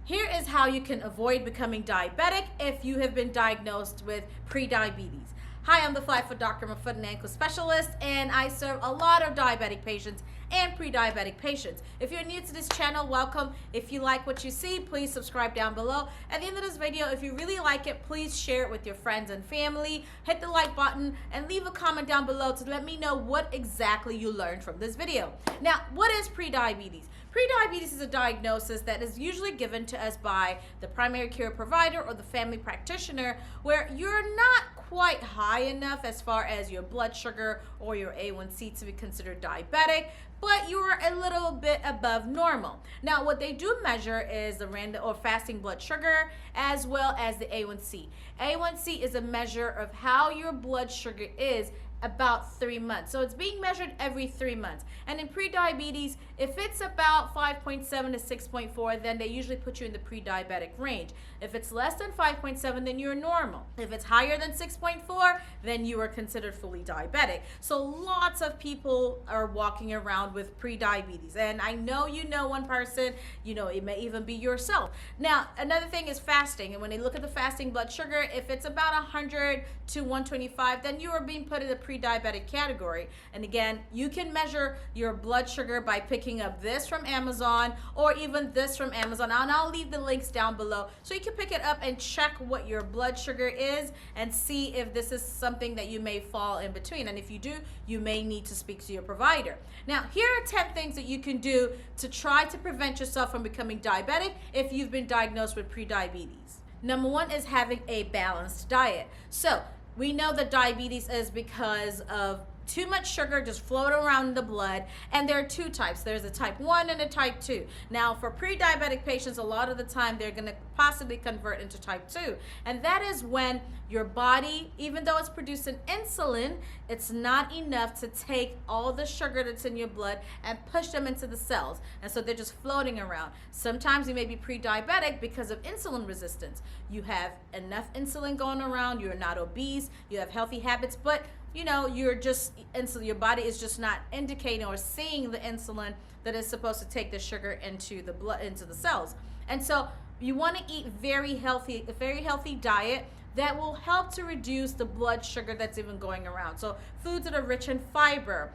Here is how you can avoid becoming diabetic if you have been diagnosed with prediabetes. Hi, I'm the Fly-Foot Doctor. I'm a foot and ankle specialist, and I serve a lot of diabetic patients and pre-diabetic patients. If you're new to this channel, welcome. If you like what you see, please subscribe down below. At the end of this video, if you really like it, please share it with your friends and family. Hit the like button and leave a comment down below to let me know what exactly you learned from this video. Now, what is prediabetes? Prediabetes is a diagnosis that is usually given to us by the primary care provider or the family practitioner, where you're not quite high enough as far as your blood sugar or your A1C to be considered diabetic, but you're a little bit above normal. Now, what they do measure is the random or fasting blood sugar as well as the A1C. A1C is a measure of how your blood sugar is about 3 months. So it's being measured every 3 months. And in prediabetes, if it's about 5.7 to 6.4, then they usually put you in the pre-diabetic range. If it's less than 5.7, then you're normal. If it's higher than 6.4, then you are considered fully diabetic. So lots of people are walking around with prediabetes. And I know you know one person, you know, it may even be yourself. Now, another thing is fasting. And when they look at the fasting blood sugar, if it's about 100 to 125, then you are being put in the pre-diabetic category. And again, you can measure your blood sugar by picking up this from Amazon or even this from Amazon, and I'll leave the links down below so you can pick it up and check what your blood sugar is and see if this is something that you may fall in between. And if you do, you may need to speak to your provider. Now, here are 10 things that you can do to try to prevent yourself from becoming diabetic if you've been diagnosed with prediabetes. Number one is having a balanced diet. So we know that diabetes is because of too much sugar just floating around in the blood, and there are two types. There's a type 1 and a type 2. Now, for pre-diabetic patients, a lot of the time they're going to possibly convert into type 2, and that is when your body, even though it's producing insulin, it's not enough to take all the sugar that's in your blood and push them into the cells, and so they're just floating around. Sometimes you may be pre-diabetic because of insulin resistance. You have enough insulin going around, you're not obese, you have healthy habits, but you know, you're just insulin, your body is just not indicating or seeing the insulin that is supposed to take the sugar into the blood, into the cells. And so you want to eat a very healthy diet that will help to reduce the blood sugar that's even going around. So foods that are rich in fiber,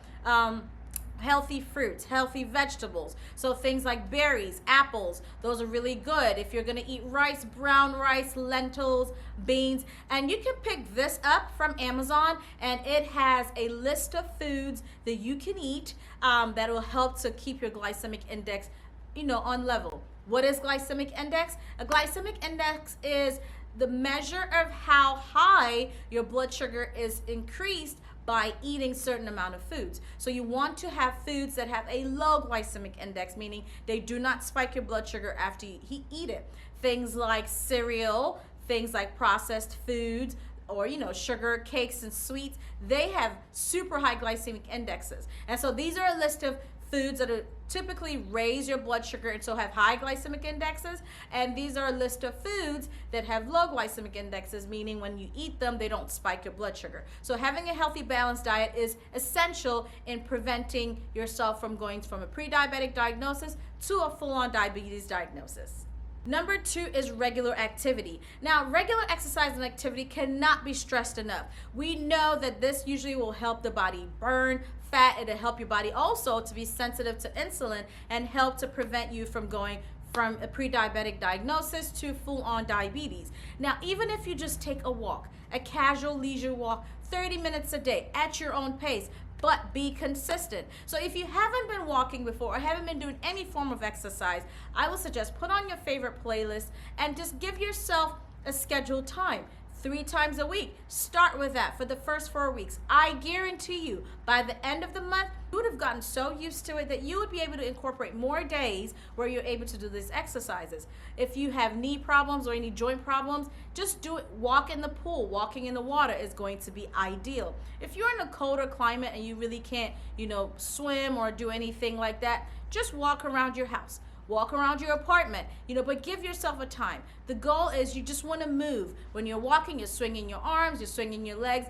healthy fruits, healthy vegetables. So things like berries, apples, those are really good. If you're gonna eat rice, brown rice, lentils, beans, and you can pick this up from Amazon, and it has a list of foods that you can eat that will help to keep your glycemic index, you know, on level. What is glycemic index? A glycemic index is the measure of how high your blood sugar is increased by eating certain amount of foods. So you want to have foods that have a low glycemic index, meaning they do not spike your blood sugar after you eat it. Things like cereal, things like processed foods, or you know, sugar, cakes, and sweets, they have super high glycemic indexes. And so these are a list of foods that are typically raise your blood sugar and so have high glycemic indexes, and these are a list of foods that have low glycemic indexes, meaning when you eat them they don't spike your blood sugar. So having a healthy balanced diet is essential in preventing yourself from going from a pre-diabetic diagnosis to a full-on diabetes diagnosis. Number 2 is regular activity. Now, regular exercise and activity cannot be stressed enough. We know that this usually will help the body burn fat. It'll help your body also to be sensitive to insulin and help to prevent you from going from a pre-diabetic diagnosis to full-on diabetes. Now, even if you just take a walk, a casual leisure walk, 30 minutes a day at your own pace, but be consistent. So if you haven't been walking before or haven't been doing any form of exercise, I would suggest put on your favorite playlist and just give yourself a scheduled time. 3 times a week. Start with that for the first 4 weeks. I guarantee you, by the end of the month, you would have gotten so used to it that you would be able to incorporate more days where you're able to do these exercises. If you have knee problems or any joint problems, just do it. Walk in the pool. Walking in the water is going to be ideal. If you're in a colder climate and you really can't, you know, swim or do anything like that, just walk around your house. Walk around your apartment, you know, but give yourself a time. The goal is you just want to move. When you're walking, you're swinging your arms, you're swinging your legs,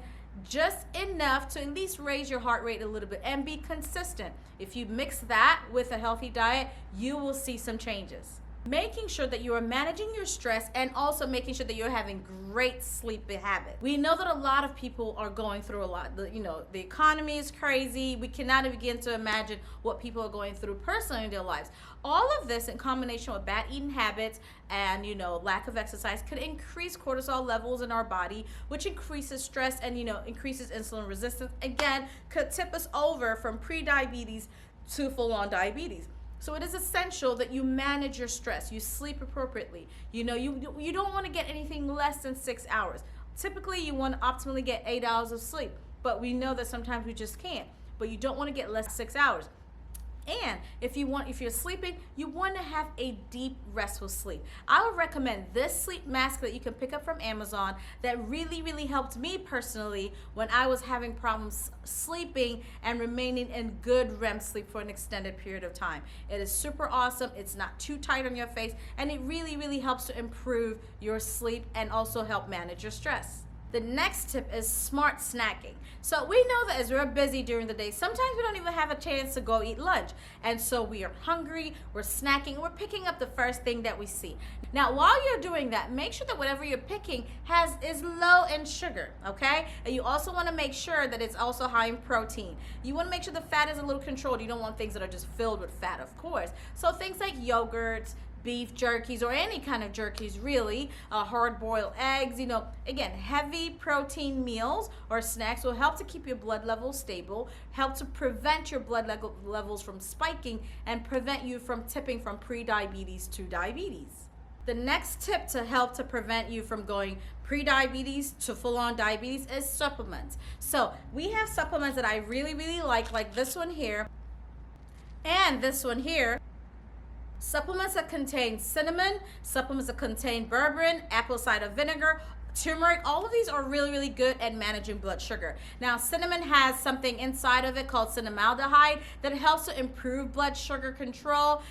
just enough to at least raise your heart rate a little bit and be consistent. If you mix that with a healthy diet, you will see some changes. making sure that you are managing your stress and also making sure that you're having great sleep habits. We know that a lot of people are going through a lot. The economy is crazy. We cannot begin to imagine what people are going through personally in their lives. All of this in combination with bad eating habits and lack of exercise could increase cortisol levels in our body, which increases stress and increases insulin resistance. Again, could tip us over from pre-diabetes to full-on diabetes. So it is essential that you manage your stress, you sleep appropriately. You don't want to get anything less than 6 hours. Typically, you want to optimally get 8 hours of sleep, but we know that sometimes we just can't. But you don't want to get less than 6 hours. And if you're sleeping, you want to have a deep, restful sleep. I would recommend this sleep mask that you can pick up from Amazon that really, really helped me personally when I was having problems sleeping and remaining in good REM sleep for an extended period of time. It is super awesome. It's not too tight on your face, and it really, really helps to improve your sleep and also help manage your stress. The next tip is smart snacking. So we know that as we're busy during the day, sometimes we don't even have a chance to go eat lunch. And so we are hungry, we're snacking, we're picking up the first thing that we see. Now, while you're doing that, make sure that whatever you're picking is low in sugar, okay? And you also want to make sure that it's also high in protein. You want to make sure the fat is a little controlled. You don't want things that are just filled with fat, of course. So things like yogurts, beef jerkies, or any kind of jerkies really, hard-boiled eggs, again, heavy protein meals or snacks will help to keep your blood levels stable, help to prevent your blood levels from spiking, and prevent you from tipping from pre-diabetes to diabetes. The next tip to help to prevent you from going pre-diabetes to full-on diabetes is supplements. So we have supplements that I really, really like this one here and this one here. Supplements that contain cinnamon, supplements that contain berberine, apple cider vinegar, turmeric, all of these are really, really good at managing blood sugar. Now, cinnamon has something inside of it called cinnamaldehyde that helps to improve blood sugar control,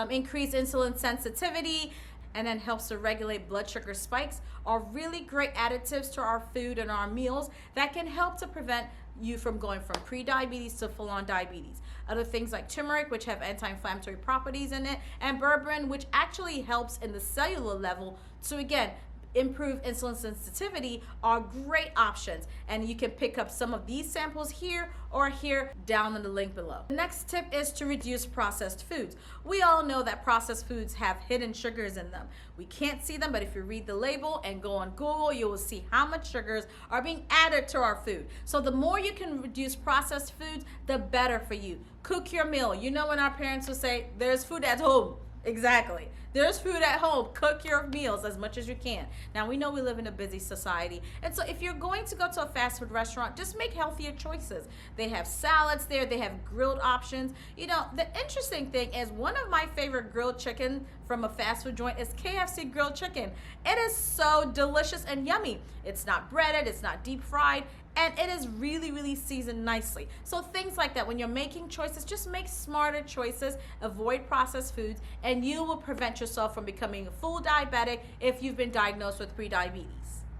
increase insulin sensitivity, and then helps to regulate blood sugar spikes, are really great additives to our food and our meals that can help to prevent you from going from pre-diabetes to full-on diabetes. Other things like turmeric, which have anti-inflammatory properties in it, and berberine, which actually helps in the cellular level to, again, improve insulin sensitivity, are great options. And you can pick up some of these samples here or here down in the link below. The next tip is to reduce processed foods. We all know that processed foods have hidden sugars in them. We can't see them, but if you read the label and go on Google, you will see how much sugars are being added to our food. So the more you can reduce processed foods, the better for you. Cook your meal. When our parents would say, there's food at home. Exactly. There's food at home. Cook your meals as much as you can. Now, we know we live in a busy society. And so if you're going to go to a fast food restaurant, just make healthier choices. They have salads there. They have grilled options. The interesting thing is one of my favorite grilled chicken from a fast food joint is KFC grilled chicken. It is so delicious and yummy. It's not breaded. It's not deep fried. And it is really, really seasoned nicely. So things like that, when you're making choices, just make smarter choices, avoid processed foods, and you will prevent yourself from becoming a full diabetic if you've been diagnosed with prediabetes.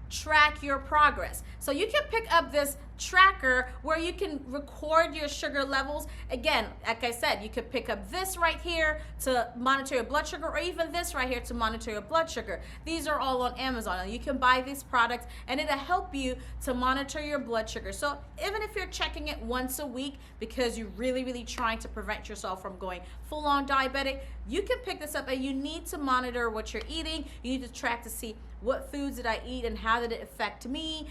Track your progress. So you can pick up this tracker where you can record your sugar levels. Again, like I said, you could pick up this right here to monitor your blood sugar, or even this right here to monitor your blood sugar. These are all on Amazon. You can buy these products and it'll help you to monitor your blood sugar. So even if you're checking it once a week because you're really, really trying to prevent yourself from going full-on diabetic, you can pick this up, and you need to monitor what you're eating. You need to track to see what foods did I eat and how did it affect me?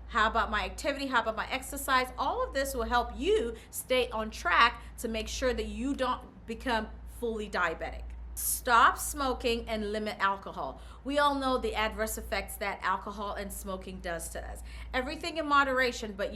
How about my activity? How about my exercise? All of this will help you stay on track to make sure that you don't become fully diabetic. Stop smoking and limit alcohol. We all know the adverse effects that alcohol and smoking does to us. Everything in moderation, but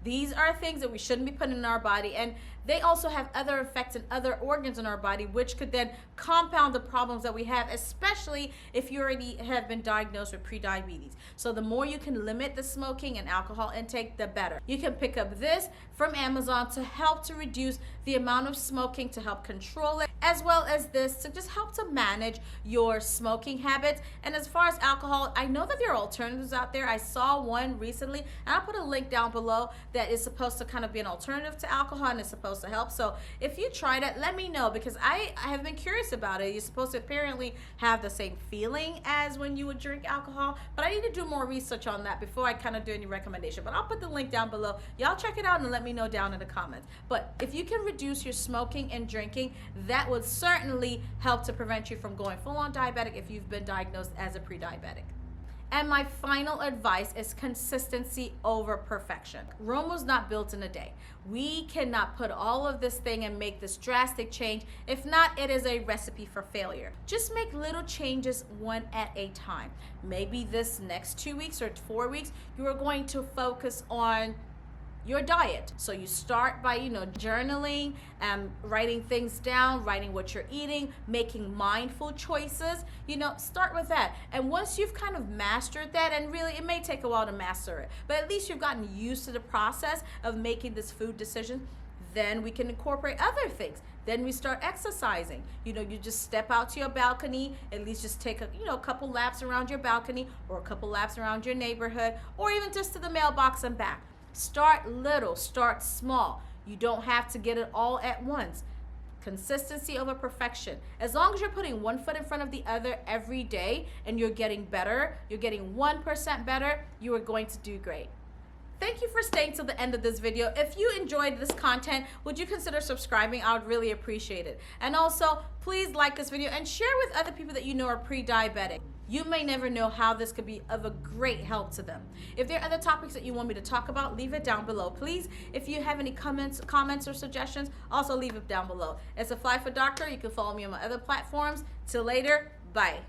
these are things that we shouldn't be putting in our body, and they also have other effects in other organs in our body, which could then compound the problems that we have, especially if you already have been diagnosed with prediabetes. So the more you can limit the smoking and alcohol intake, the better. You can pick up this from Amazon to help to reduce the amount of smoking, to help control it, as well as this to just help to manage your smoking habits. And as far as alcohol, I know that there are alternatives out there. I saw one recently, and I'll put a link down below, that is supposed to kind of be an alternative to alcohol and is supposed to help. So if you tried it, let me know, because I have been curious about it. You're supposed to apparently have the same feeling as when you would drink alcohol, but I need to do more research on that before I kind of do any recommendation. But I'll put the link down below. Y'all check it out and let me know down in the comments. But if you can reduce your smoking and drinking, that would certainly help to prevent you from going full-on diabetic if you've been diagnosed as a pre-diabetic. And my final advice is consistency over perfection. Rome was not built in a day. We cannot put all of this thing and make this drastic change. If not, it is a recipe for failure. Just make little changes one at a time. Maybe this next 2 weeks or 4 weeks, you are going to focus on your diet. So you start by, journaling, writing things down, writing what you're eating, making mindful choices. Start with that. And once you've kind of mastered that, and really it may take a while to master it, but at least you've gotten used to the process of making this food decision, then we can incorporate other things. Then we start exercising. You just step out to your balcony, at least just take a couple laps around your balcony, or a couple laps around your neighborhood, or even just to the mailbox and back. Start little, start small. You don't have to get it all at once. Consistency over perfection. As long as you're putting one foot in front of the other every day and you're getting better, you're getting 1% better, you are going to do great. Thank you for staying till the end of this video. If you enjoyed this content, would you consider subscribing? I would really appreciate it. And also, please like this video and share with other people that you know are pre-diabetic. You may never know how this could be of a great help to them. If there are other topics that you want me to talk about, leave it down below. Please, if you have any comments or suggestions, also leave it down below. It's a Fly for Doctor. You can follow me on my other platforms. Till later, bye.